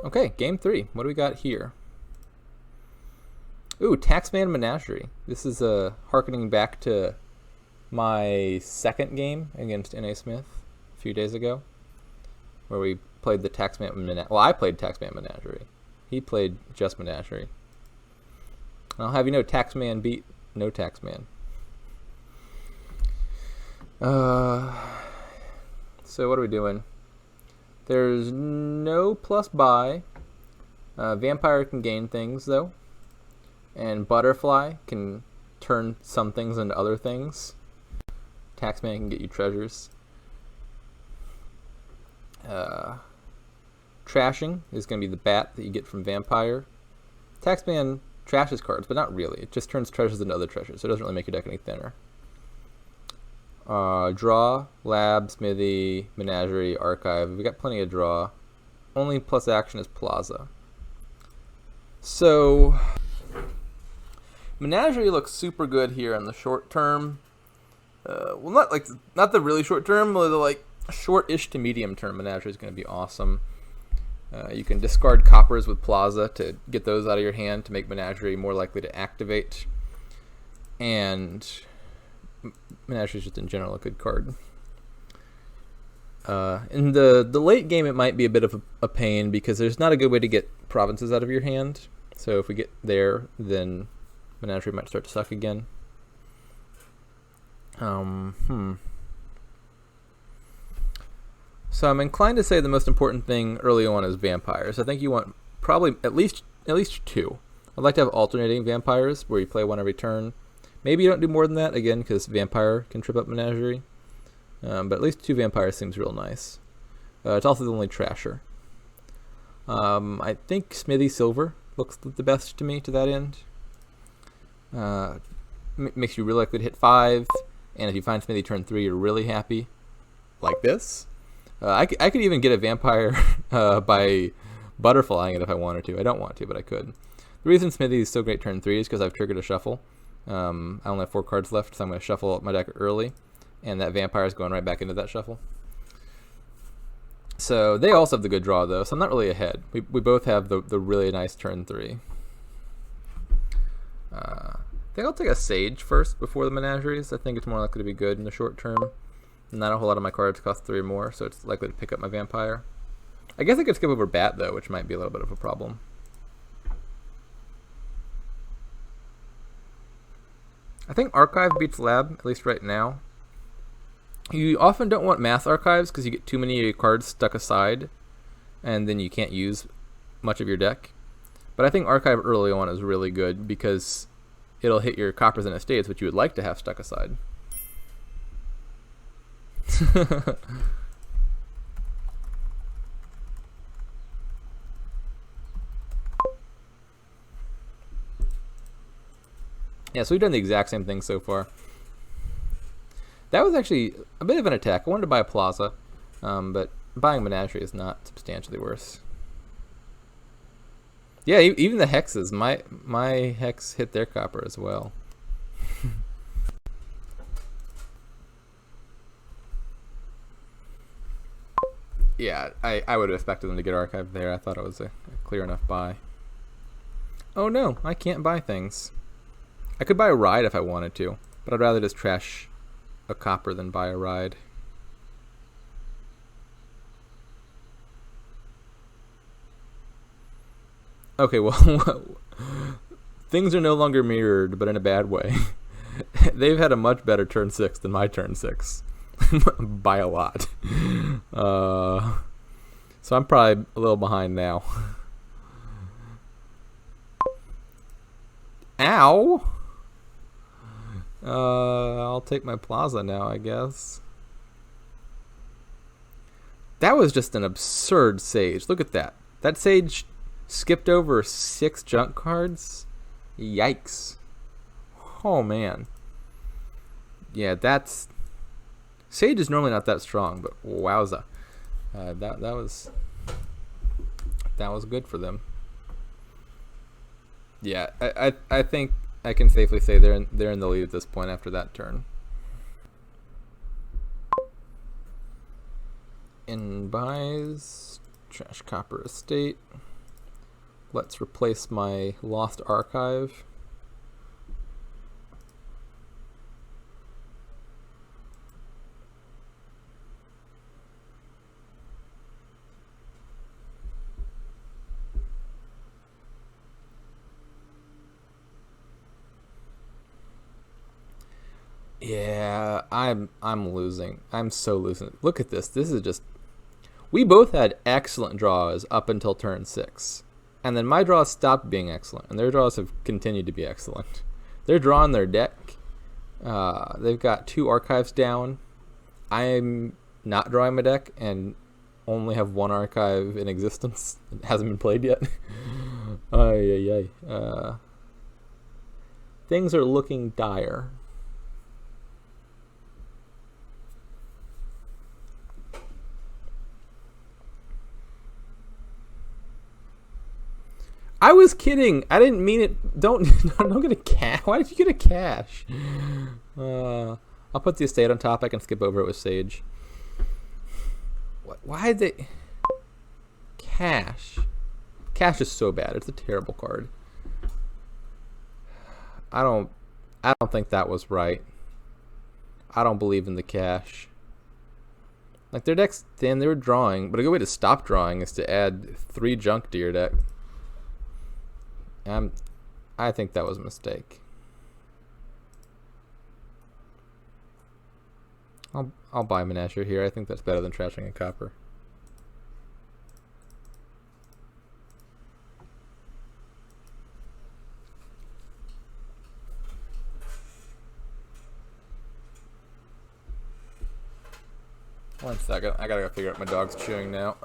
Okay, game 3. What do we got here? Ooh, Taxman Menagerie. This is harkening back to my second game against N.A. Smith a few days ago, where we played the Taxman Menagerie. Well, I played Taxman Menagerie. He played just Menagerie. I'll have you know, Taxman beat no Taxman. So what are we doing? There's no plus buy. Vampire can gain things, though. And Butterfly can turn some things into other things. Taxman can get you treasures. Trashing is going to be the bat that you get from Vampire. Taxman trashes cards, but not really. It just turns treasures into other treasures, so it doesn't really make your deck any thinner. Draw, Lab, Smithy, Menagerie, Archive. We got plenty of draw. Only plus action is Plaza. So Menagerie looks super good here in the short term. Well, not the really short term, but the like short-ish to medium term. Menagerie is going to be awesome. You can discard coppers with Plaza to get those out of your hand to make Menagerie more likely to activate. And Menagerie is just in general a good card. In the late game, it might be a bit of a pain because there's not a good way to get provinces out of your hand. So if we get there, then Menagerie might start to suck again. So I'm inclined to say the most important thing early on is vampires. I think you want probably at least 2. I'd like to have alternating vampires where you play one every turn. Maybe you don't do more than that, again, because Vampire can trip up Menagerie. But at least 2 vampires seems real nice. It's also the only trasher. I think Smithy Silver looks the best to me to that end. Makes you really likely to hit 5, and if you find Smithy turn 3, you're really happy. Like this. I could even get a vampire by butterflying it if I wanted to. I don't want to, but I could. The reason Smithy is so great turn 3 is because I've triggered a shuffle. I only have 4 cards left, so I'm going to shuffle my deck early, and that vampire is going right back into that shuffle. So they also have the good draw, though, so I'm not really ahead. We both have the really nice turn 3. I think I'll take a Sage first before the Menageries. I think it's more likely to be good in the short term. Not a whole lot of my cards cost 3 or more, so it's likely to pick up my Vampire. I guess I could skip over Bat, though, which might be a little bit of a problem. I think Archive beats Lab, at least right now. You often don't want Mass Archives because you get too many of your cards stuck aside, and then you can't use much of your deck. But I think Archive early on is really good because it'll hit your coppers and estates, which you would like to have stuck aside. Yeah, so we've done the exact same thing so far. That was actually a bit of an attack. I wanted to buy a Plaza, but buying Menagerie is not substantially worse. Yeah, even the hexes. My hex hit their copper as well. Yeah, I would have expected them to get Archive there. I thought it was a clear enough buy. Oh no, I can't buy things. I could buy a ride if I wanted to, but I'd rather just trash a copper than buy a ride. Okay, well, things are no longer mirrored, but in a bad way. They've had a much better turn 6 than my turn 6. By a lot. So I'm probably a little behind now. Ow! I'll take my Plaza now, I guess. That was just an absurd Sage. Look at that. That Sage skipped over 6 junk cards. Yikes. Oh, man. Yeah, that's... Sage is normally not that strong, but wowza. That was good for them. Yeah, I think I can safely say they're in the lead at this point after that turn. In buys, trash copper estate. Let's replace my lost archive. Yeah, I'm losing. I'm so losing. Look at this. This is just... We both had excellent draws up until turn 6. And then my draws stopped being excellent, and their draws have continued to be excellent. They're drawing their deck. They've got 2 archives down. I'm not drawing my deck and only have 1 archive in existence. It hasn't been played yet. Things are looking dire. I was kidding. I didn't mean it. Don't get a cash. Why did you get a cash? I'll put the estate on top. I can skip over it with Sage. Why did they... Cash. Cash is so bad. It's a terrible card. I don't think that was right. I don't believe in the cash. Like, their deck's thin. They were drawing, but a good way to stop drawing is to add 3 junk to your deck. I think that was a mistake. I'll buy Menagerie here. I think that's better than trashing a copper. One second. I gotta go figure out my dog's chewing now.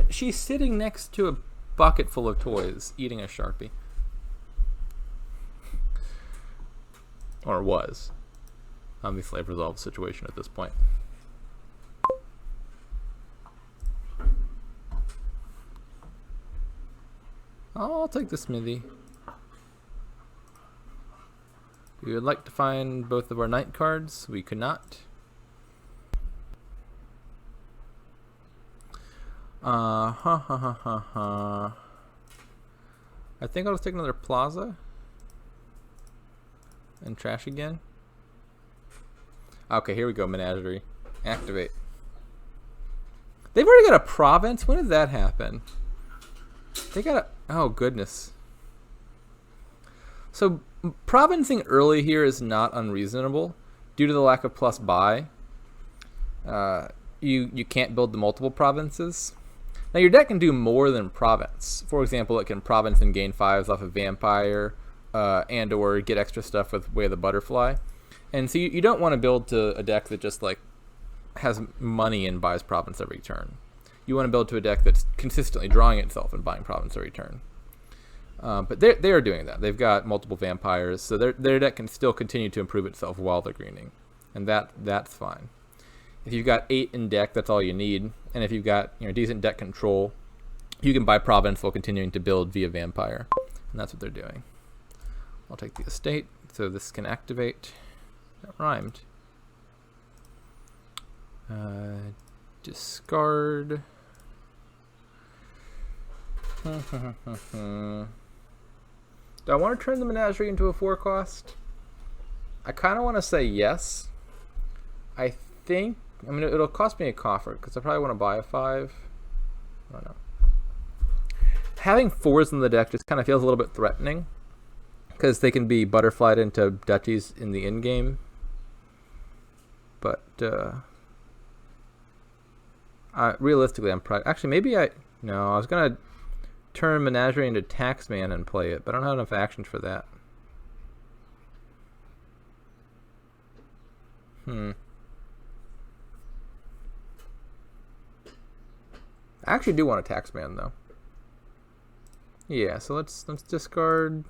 She's sitting next to a bucket full of toys, eating a Sharpie. Or was. Obviously, I've resolved the situation at this point. I'll take the smithy. We would like to find both of our night cards. We could not. I think I'll just take another Plaza and trash again. Okay, here we go. Menagerie. Activate. They've already got a province? When did that happen? They got a... Oh, goodness. So, provincing early here is not unreasonable. Due to the lack of plus buy, you can't build the multiple provinces. Now, your deck can do more than province. For example, it can province and gain 5s off of Vampire, and or get extra stuff with Way of the Butterfly. And so you don't want to build to a deck that just like has money and buys province every turn. You want to build to a deck that's consistently drawing itself and buying province every turn. But they are doing that. They've got multiple vampires, so their deck can still continue to improve itself while they're greening, and that's fine. If you've got 8 in deck, that's all you need. And if you've got decent deck control, you can buy province while continuing to build via vampire, and that's what they're doing. I'll take the estate, so this can activate. That rhymed. Discard. Do I want to turn the Menagerie into a 4-cost? I kind of want to say yes. I mean, it'll cost me a coffer because I probably want to buy a 5. I don't know. Having 4s in the deck just kind of feels a little bit threatening because they can be butterflied into duchies in the end game. But realistically, I'm probably... Actually, maybe No, I was going to turn Menagerie into Taxman and play it, but I don't have enough actions for that. I actually do want a Taxman, though. Yeah, so let's discard.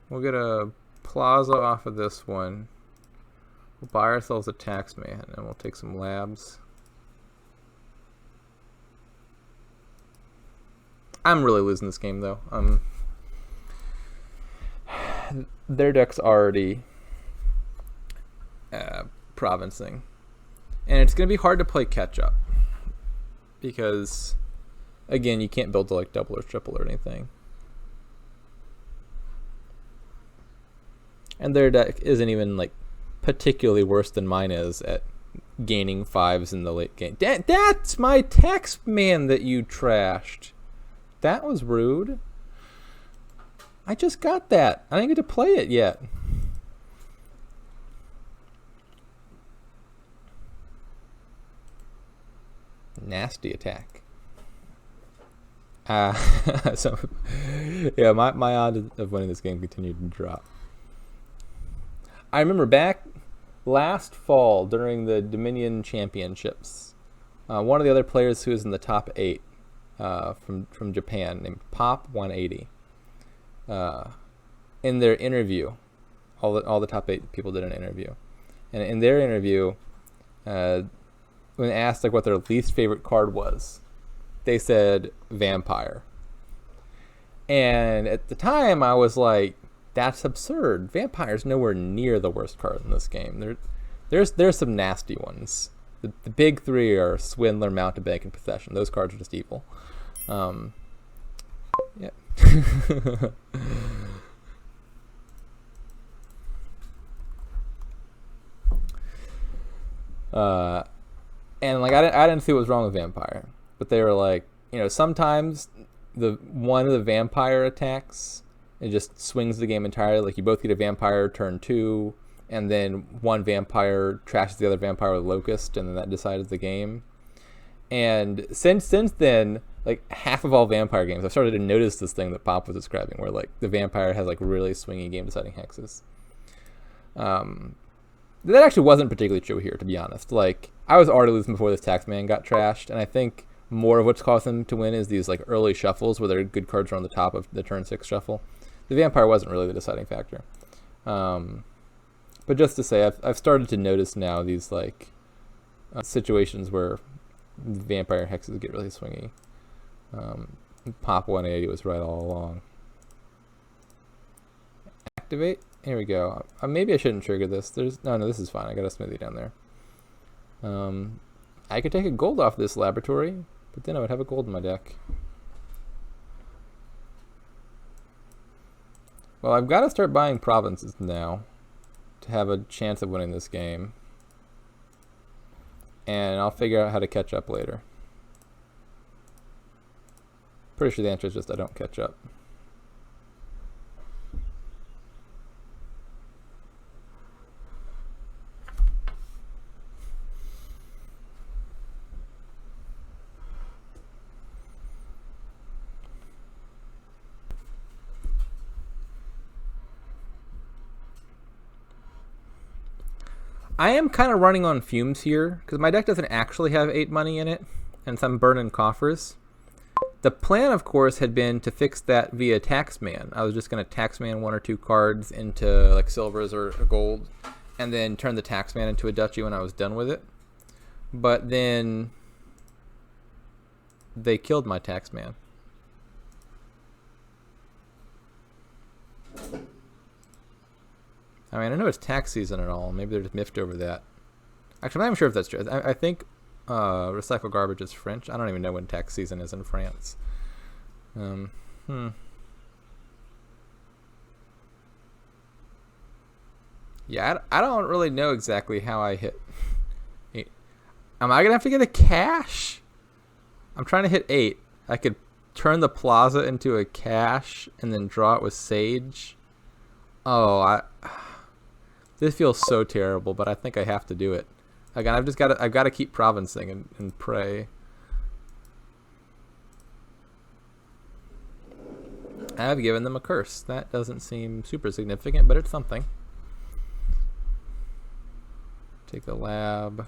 We'll get a Plaza off of this one. We'll buy ourselves a Taxman, and we'll take some labs. I'm really losing this game though. Their deck's already provincing, and it's gonna be hard to play catch up because, again, you can't build to like double or triple or anything, and their deck isn't even like particularly worse than mine is at gaining 5s in the late game. That's my tax man that you trashed. That was rude. I just got that. I didn't get to play it yet. Nasty attack. So yeah, my odds of winning this game continued to drop. I remember back last fall during the Dominion Championships, one of the other players who was in the top 8 from Japan, named Pop 180, in their interview, all the top 8 people did an interview, and in their interview, when asked like what their least favorite card was, they said Vampire. And at the time, I was like, that's absurd. Vampire's nowhere near the worst card in this game. There's some nasty ones. The big 3 are Swindler, Mountebank, and Possession. Those cards are just evil. Yeah. And like I didn't see what was wrong with Vampire, but they were like, sometimes one of the Vampire attacks, it just swings the game entirely. Like you both get a Vampire turn 2, and then one Vampire trashes the other Vampire with Locust, and then that decides the game. And since then, like half of all Vampire games, I've started to notice this thing that Pop was describing, where like the Vampire has like really swingy game deciding hexes. That actually wasn't particularly true here, to be honest. Like I was already losing before this Taxman got trashed, and I think more of what's caused them to win is these like early shuffles where their good cards are on the top of the turn 6 shuffle. The Vampire wasn't really the deciding factor. But just to say, I've started to notice now these like situations where the Vampire hexes get really swingy. Pop 180 was right all along. Activate. Here we go. Maybe I shouldn't trigger this. No, this is fine. I got a Smithy down there. I could take a gold off this laboratory, but then I would have a gold in my deck. Well, I've got to start buying provinces now to have a chance of winning this game. And I'll figure out how to catch up later. Pretty sure the answer is just I don't catch up. I am kind of running on fumes here, because my deck doesn't actually have 8 money in it, and some burning coffers. The plan, of course, had been to fix that via Taxman. I was just going to Taxman 1 or 2 cards into like silvers or gold, and then turn the Taxman into a duchy when I was done with it. But then they killed my Taxman. I mean, I know it's tax season and all. Maybe they're just miffed over that. Actually, I'm not even sure if that's true. I think recycle garbage is French. I don't even know when tax season is in France. Yeah, I don't really know exactly how I hit 8. Am I going to have to get a cash? I'm trying to hit 8. I could turn the plaza into a cash and then draw it with Sage. Oh, this feels so terrible, but I think I have to do it. Again, I've got to keep provincing and pray. I've given them a curse. That doesn't seem super significant, but it's something. Take the lab.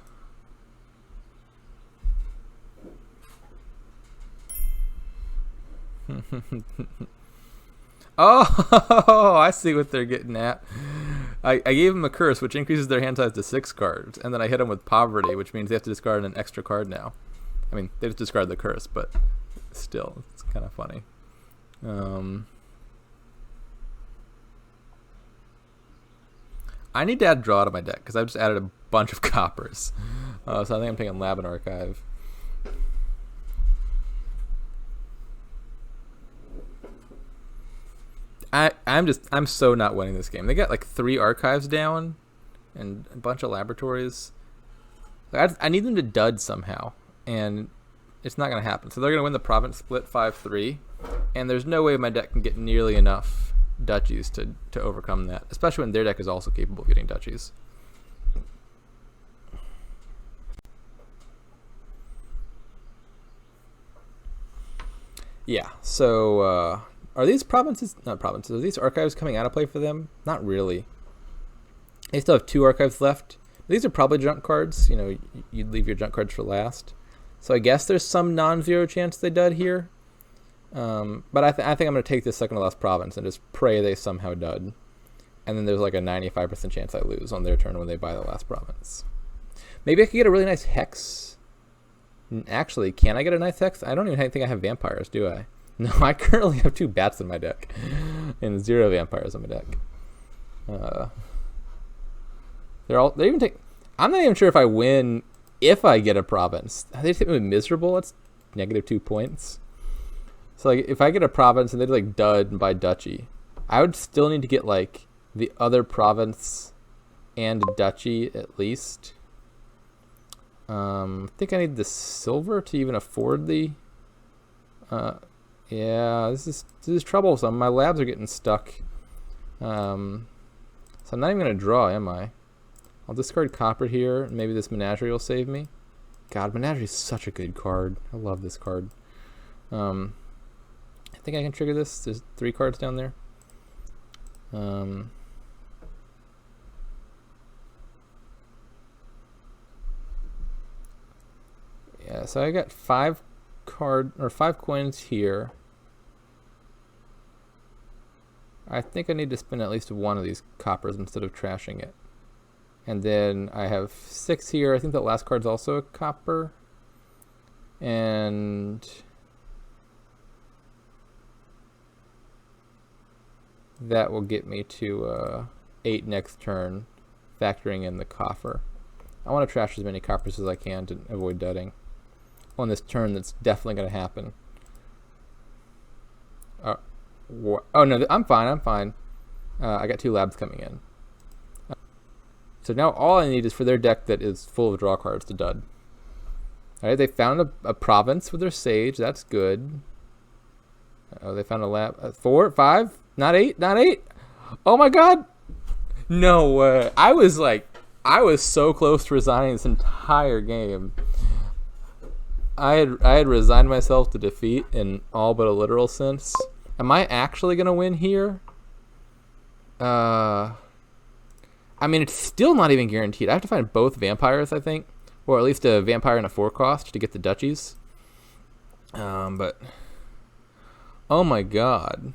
Oh, I see what they're getting at. I gave them a curse, which increases their hand size to 6 cards, and then I hit them with poverty, which means they have to discard an extra card now. I mean, they just discard the curse, but still, it's kind of funny. I need to add draw to my deck because I've just added a bunch of coppers. So I think I'm taking Lab and Archive. I'm so not winning this game. They got like 3 archives down and a bunch of laboratories. I need them to dud somehow, and it's not going to happen. So they're going to win the province split 5-3, and there's no way my deck can get nearly enough duchies to overcome that, especially when their deck is also capable of getting duchies. Yeah, so are these not provinces, are these archives coming out of play for them? Not really. They still have 2 archives left. These are probably junk cards. You know, you'd leave your junk cards for last. So I guess there's some non-zero chance they dud here. But I think I'm going to take this second to last province and just pray they somehow dud. And then there's like a 95% chance I lose on their turn when they buy the last province. Maybe I could get a really nice hex. Actually, can I get a nice hex? I don't even think I have vampires, do I? No, I currently have 2 bats in my deck. And 0 vampires in my deck. I'm not even sure if I win if I get a province. They just hit me with miserable. That's -2 points. So like if I get a province and they like dud and buy duchy, I would still need to get like the other province and a duchy at least. I think I need the silver to even afford the. Yeah, this is troublesome. My labs are getting stuck. So I'm not even gonna draw, am I? I'll discard copper here. Maybe this Menagerie will save me. God, Menagerie is such a good card. I love this card. I think I can trigger this. There's 3 cards down there. Yeah, so I got 5 coins here. I think I need to spend at least 1 of these coppers instead of trashing it. And then I have 6 here. I think that last card's also a copper. And that will get me to 8 next turn, factoring in the coffer. I want to trash as many coppers as I can to avoid dudding. On this turn, that's definitely going to happen. Oh no, I'm fine. I got 2 labs coming in. So now all I need is for their deck that is full of draw cards to dud. Alright, they found a province with their sage. That's good. Oh, they found a lab. 4, 5, not 8. Oh my god! No way. I was so close to resigning this entire game. I had resigned myself to defeat in all but a literal sense. Am I actually gonna win here? I mean, it's still not even guaranteed. I have to find both vampires, I think, or at least a vampire and a 4 cost to get the duchies. But oh my god.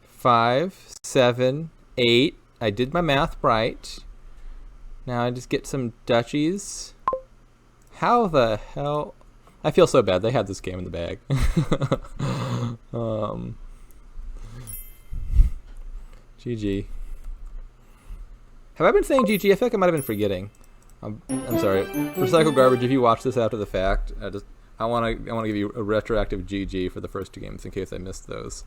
Five, 7, 8. I did my math right. Now I just get some duchies. How the hell? I feel so bad. They had this game in the bag. GG. Have I been saying GG? I feel like I might have been forgetting. I'm sorry. Recycle Garbage, if you watch this after the fact, I want to give you a retroactive GG for the first 2 games in case I missed those.